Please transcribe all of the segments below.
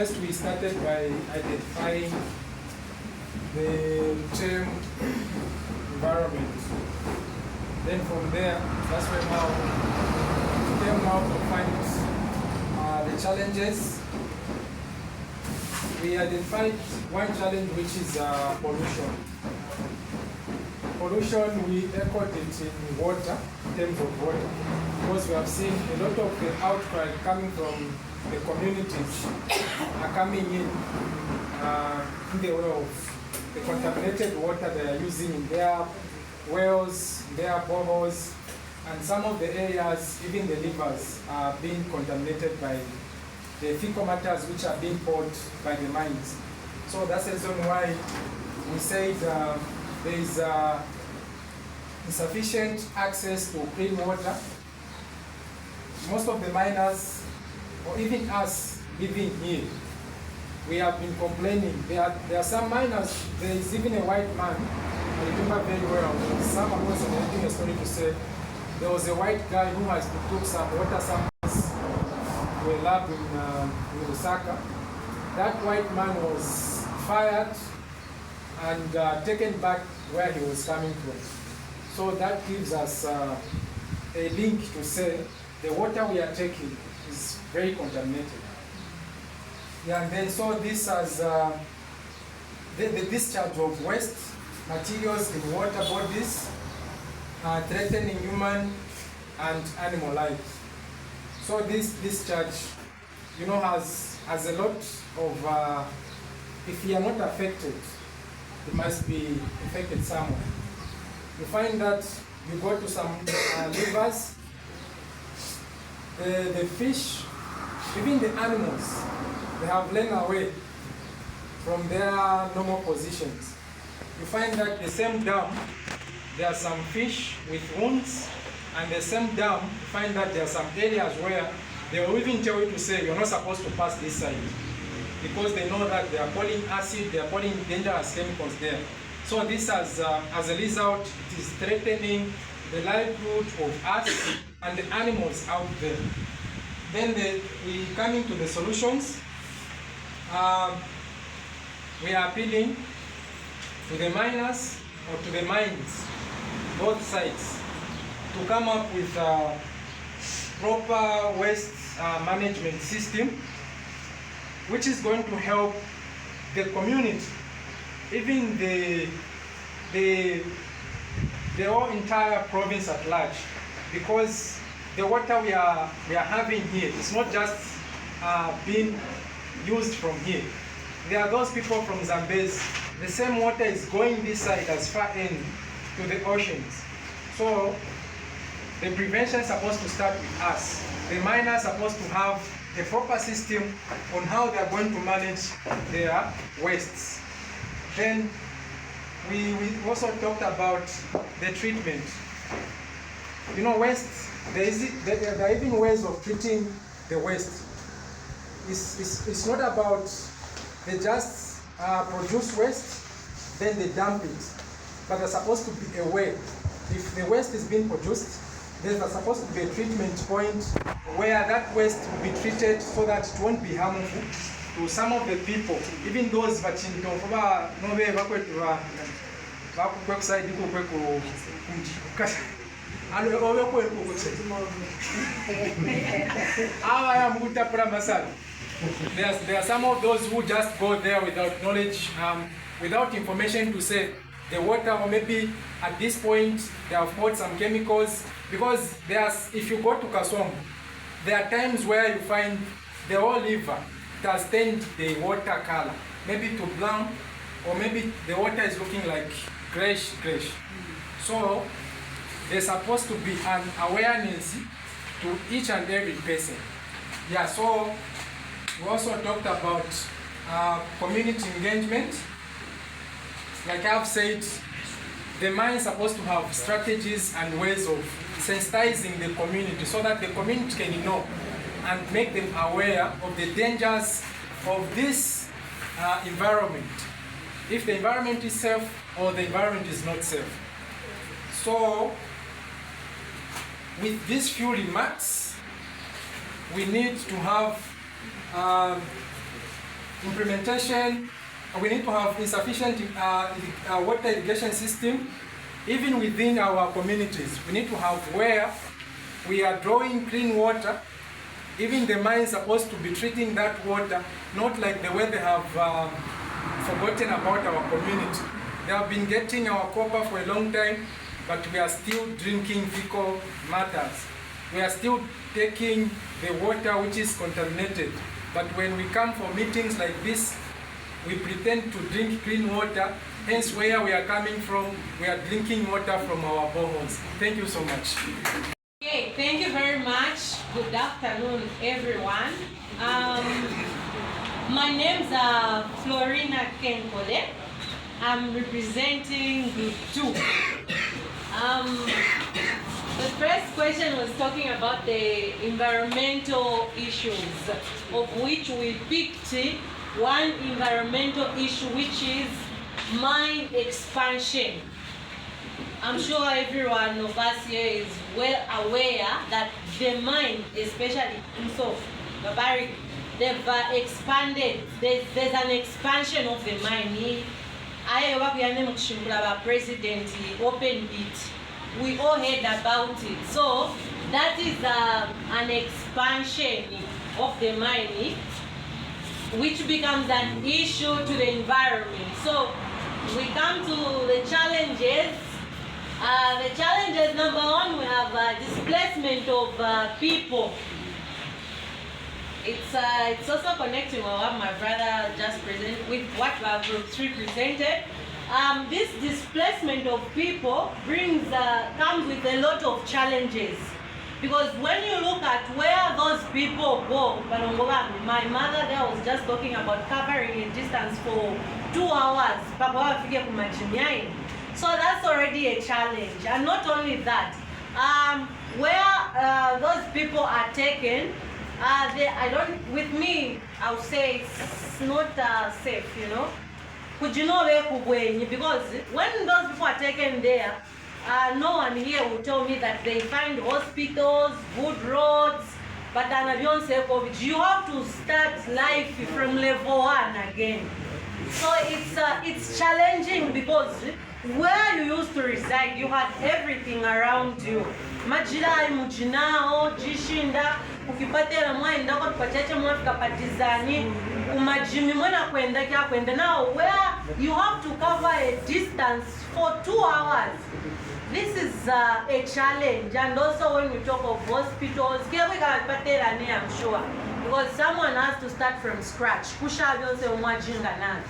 first we started by identifying the term environment. Then from there, that's where now we came now to find the challenges. We identified one challenge, which is pollution. Pollution, we echoed it in water, in terms of water, because we have seen a lot of the outcry coming from the communities are coming in the way of the contaminated water they are using in their wells, their boreholes, and some of the areas, even the rivers, are being contaminated by the fecal matters which are being poured by the mines. So that's the reason why we said there is insufficient access to clean water. Most of the miners, or even us living here, we have been complaining. There are some miners, there is even a white man, I remember very well, someone was narrating a story to say, there was a white guy who has took some water samples to a lab in Lusaka. That white man was fired and taken back where he was coming from. So that gives us a link to say the water we are taking is very contaminated. Yeah, and then so this has the discharge of waste materials in water bodies threatening human and animal life. So this discharge, you know, has a lot of, if you are not affected, you must be affected somewhere. You find that you go to some rivers, the fish, even the animals, they have learned away from their normal positions. You find that the same dam, there are some fish with wounds, and the same dam, you find that there are some areas where they will even tell you to say you're not supposed to pass this side, because they know that they are pouring acid, they are pouring dangerous chemicals there. So this has, as a result, it is threatening the livelihood of us and the animals out there. Then we come into the solutions. We are appealing to the miners or to the mines, both sides, to come up with a proper waste management system, which is going to help the community, even the whole entire province at large, because the water we are having here is not just being used from here. There are those people from Zambezi. The same water is going this side as far in to the oceans. So the prevention is supposed to start with us. The miners are supposed to have a proper system on how they are going to manage their wastes. Then we also talked about the treatment. You know, waste, there are even ways of treating the waste. It's not about they just produce waste, then they dump it. But there's supposed to be a way. If the waste is being produced, there's supposed to be a treatment point where that waste will be treated so that it won't be harmful to some of the people, even those that in there are some of those who just go there without knowledge, without information to say the water, or maybe at this point they have poured some chemicals, because if you go to Kasong, there are times where you find the whole river has turned the water color, maybe to brown, or maybe the water is looking like grayish. So there's supposed to be an awareness to each and every person. Yeah, so we also talked about community engagement. Like I've said, the mine is supposed to have strategies and ways of sensitizing the community so that the community can know and make them aware of the dangers of this environment. If the environment is safe or the environment is not safe. So, with these few remarks, we need to have implementation, we need to have insufficient water irrigation system. Even within our communities, we need to have where we are drawing clean water. Even the mines are supposed to be treating that water, not like the way they have forgotten about our community. They have been getting our copper for a long time, but we are still drinking fecal matters. We are still taking the water which is contaminated. But when we come for meetings like this, we pretend to drink clean water. Hence, where we are coming from, we are drinking water from our boreholes. Thank you so much. Okay, thank you very much. Good afternoon, everyone. My name's Florina Kenkole. I'm representing Group 2. The first question was talking about the environmental issues, of which we picked one environmental issue, which is mine expansion. I'm sure every one of us here is well aware that the mine, especially in South Barbaric, they've expanded. There's an expansion of the mine. I have president opened it. We all heard about it. So that is an expansion of the mine, which becomes an issue to the environment. So we come to the challenges. The challenges, number one, we have displacement of people. It's also connecting with what my brother just presented, with what Group 3 presented. This displacement of people comes with a lot of challenges. Because when you look at where those people go, my mother there was just talking about covering a distance for 2 hours. So that's already a challenge. And not only that, where those people are taken, with me, I would say it's not safe, you know. Because when those people are taken there, no one here will tell me that they find hospitals, good roads, but you have to start life from level 1 again. So it's challenging because where you used to reside, you had everything around you. Majira mujinao, jishinda, ukipatela mwaenda kwa tupachache mwafika patizani, umajimi mwana kwenda. Now where you have to cover a distance for 2 hours. This is a challenge, and also when we talk of hospitals, I'm sure, because someone has to start from scratch.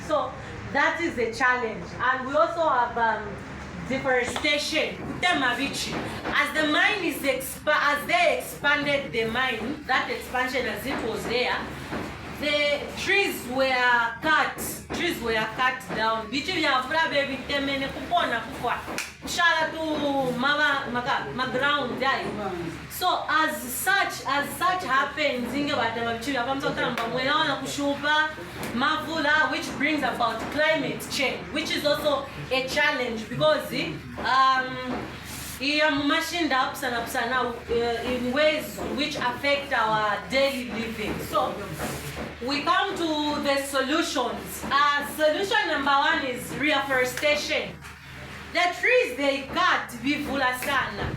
So that is a challenge, and we also have deforestation. As the mine is as they expanded the mine, that expansion as it was there, the trees were cut. Trees were cut down. So as such happens, which brings about climate change, which is also a challenge because in ways which affect our daily living. So we come to the solutions. Solution number 1 is reforestation. The trees they cut bivula sana.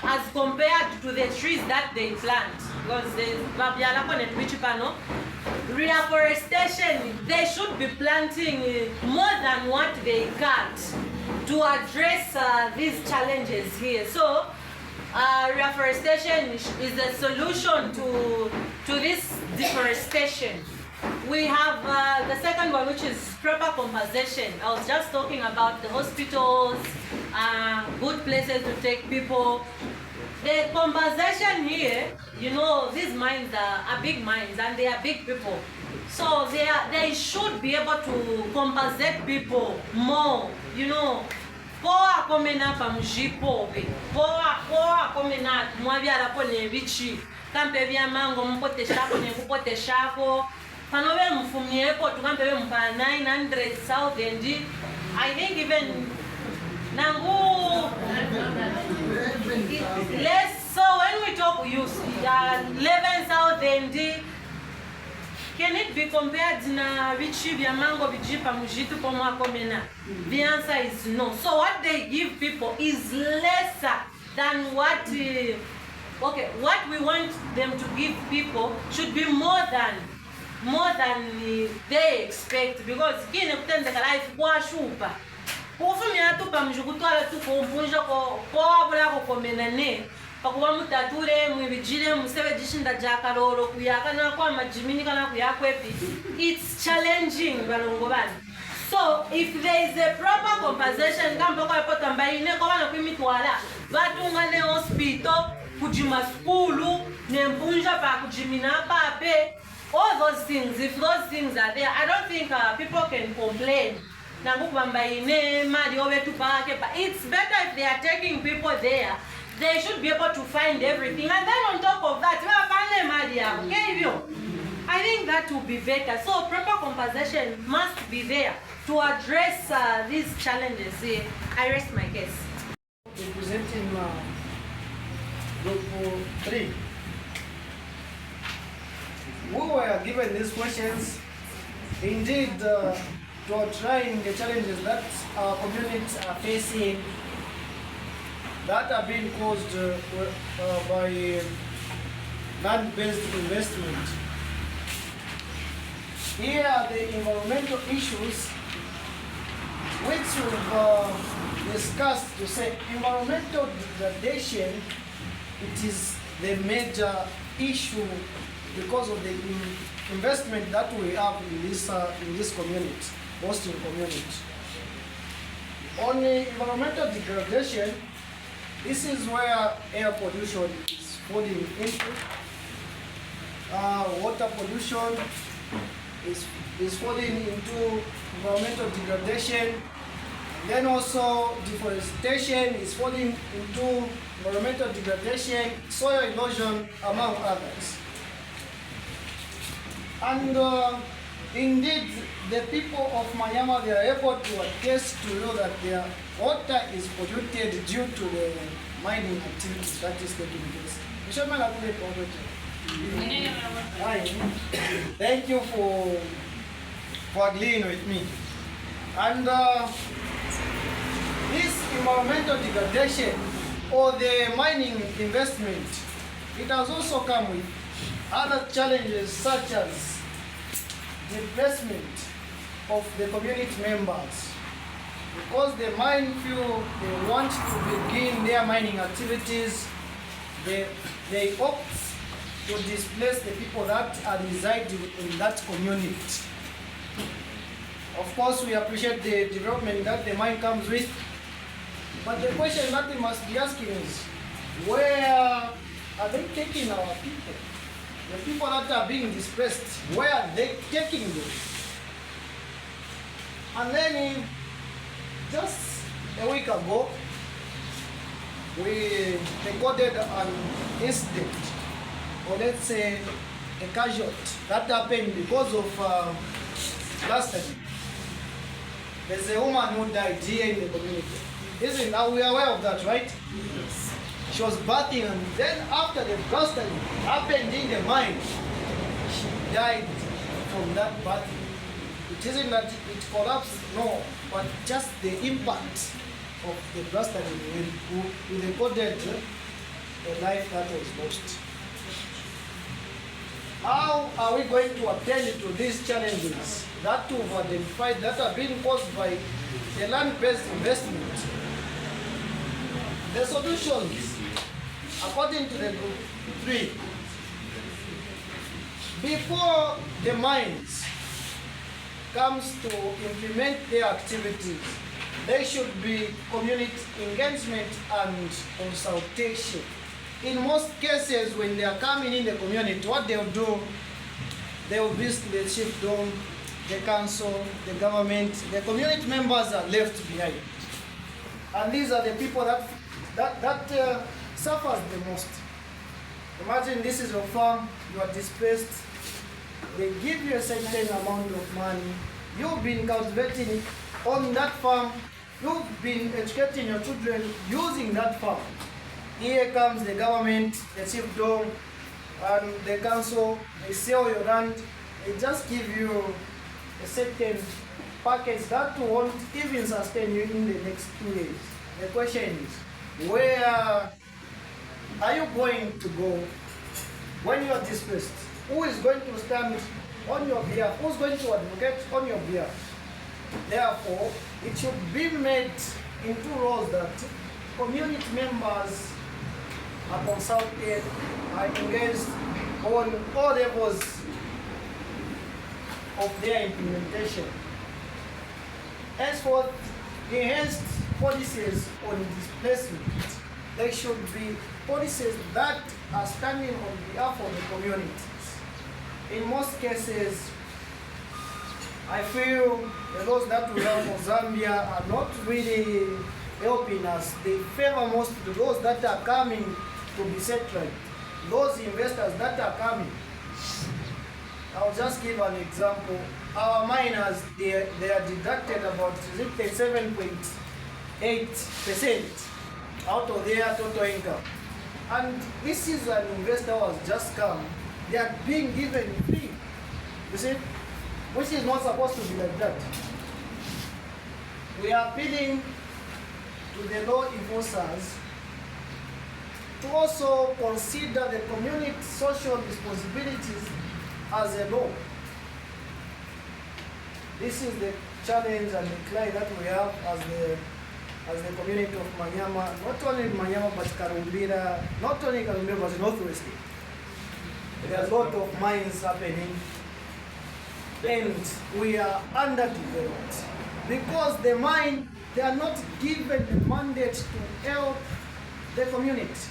As compared to the trees that they plant. Because reforestation, they should be planting more than what they cut to address these challenges here. So reforestation is the solution to this deforestation. We have the second one, which is proper compensation. I was just talking about the hospitals, good places to take people. The compensation here, you know, these mines are big mines and they are big people. So they should be able to compensate people more, you know. Poa komena pamjipobe. Poa komena mwabyala pone bichi. Kampe bya mango mpoteshako ne kupoteshako. Panobe mfumiepo tukampe mpa 900,000. I think even nangu less. So when we talk use 11,000 Can it be compared na vichi vya mango vijipa mujitu kwa mwakomena? The answer is no. So what they give people is lesser than what what we want them to give people should be more than they expect, because kine kutendeka life kwa shupa kufumya tupa mjukutwala tukumpunja kwa bulako komenane pakuba mutature mwibijire musebe jishinda jakalolo kuyaka na kwa majimini kana kuyakwepi. It's challenging balongo bani. So if there is a proper compensation kamba kwa poto mbaine kwa wana kwimitwala batunga ne hospital kujima skulu ne mpunja pa kujimina pape, all those things, if those things are there, I don't think people can complain. It's better if they are taking people there. They should be able to find everything. And then on top of that, I think that will be better. So proper compensation must be there to address these challenges. I rest my case. Representing Group 3. We were given these questions, indeed, to trying the challenges that our communities are facing that are being caused by land-based investment. Here are the environmental issues which we've discussed to say environmental degradation, it is the major issue because of the investment that we have in this community, hosting community. On the environmental degradation, this is where air pollution is falling into. Water pollution is falling into environmental degradation. Then also deforestation is falling into environmental degradation, soil erosion, among others. And indeed, the people of Manyama, they are able to attest to know that their water is polluted due to the mining activities that is taking place. Thank you for agreeing with me. And this environmental degradation or the mining investment, it has also come with other challenges such as displacement of the community members. Because the mine feel they want to begin their mining activities, they opt to displace the people that are residing in that community. Of course, we appreciate the development that the mine comes with, but the question that we must be asking is, where are they taking our people? The people that are being displaced, where are they taking them? And then, just a week ago, we recorded an incident, or let's say a casualty, that happened because of blasting. There's a woman who died here in the community. Isn't now we are aware of that, right? Yes. She was bathing, and then after the blasting happened in the mine, she died from that bathing. It isn't that it collapsed, no, but just the impact of the blasting we recorded a life that was lost. How are we going to attend to these challenges that we've identified that are being caused by the land-based investment? The solutions, according to the Group 3, before the mines comes to implement their activities, there should be community engagement and consultation. In most cases, when they are coming in the community, what they'll do, they will visit the chiefdom, the council, the government. The community members are left behind. And these are the people that suffers the most. Imagine this is your farm, you are displaced. They give you a certain amount of money. You've been cultivating it on that farm. You've been educating your children using that farm. Here comes the government, the chiefdom, and the council. They sell your land, they just give you a certain package that won't even sustain you in the next 2 years. The question is, where are you going to go when you are displaced? Who is going to stand on your behalf? Who's going to advocate on your behalf? Therefore, it should be made into roles that community members are consulted, are engaged on all levels of their implementation. Henceforth, enhanced policies on displacement. There should be policies that are standing on behalf of the communities. In most cases, I feel the laws that we have for Zambia are not really helping us. They favor most those that are coming to be settled, those investors that are coming. I'll just give an example. Our miners, they are deducted about 7.8% out of their total income. And this is an investor who has just come. They are being given free. You see? Which is not supposed to be like that. We are appealing to the law enforcers to also consider the community social responsibilities as a law. This is the challenge and the cry that we have as the community of Manyama, not only Manyama but Kalumbila, not only Kalumbila but Northwest. There are a lot of mines happening, and we are underdeveloped because the mine, they are not given the mandate to help the community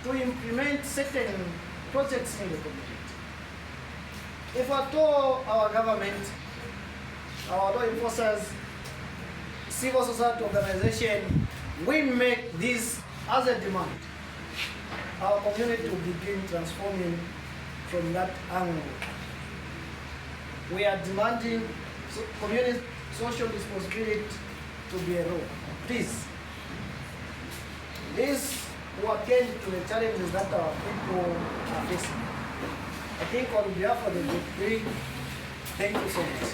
to implement certain projects in the community. If at all our government, our law enforcers, civil society organization, we make this as a demand, our community will begin transforming from that angle. We are demanding community social responsibility to be a law. Please, this will attend to the challenges that our people are facing. I think on behalf of the Group 3, thank you so much.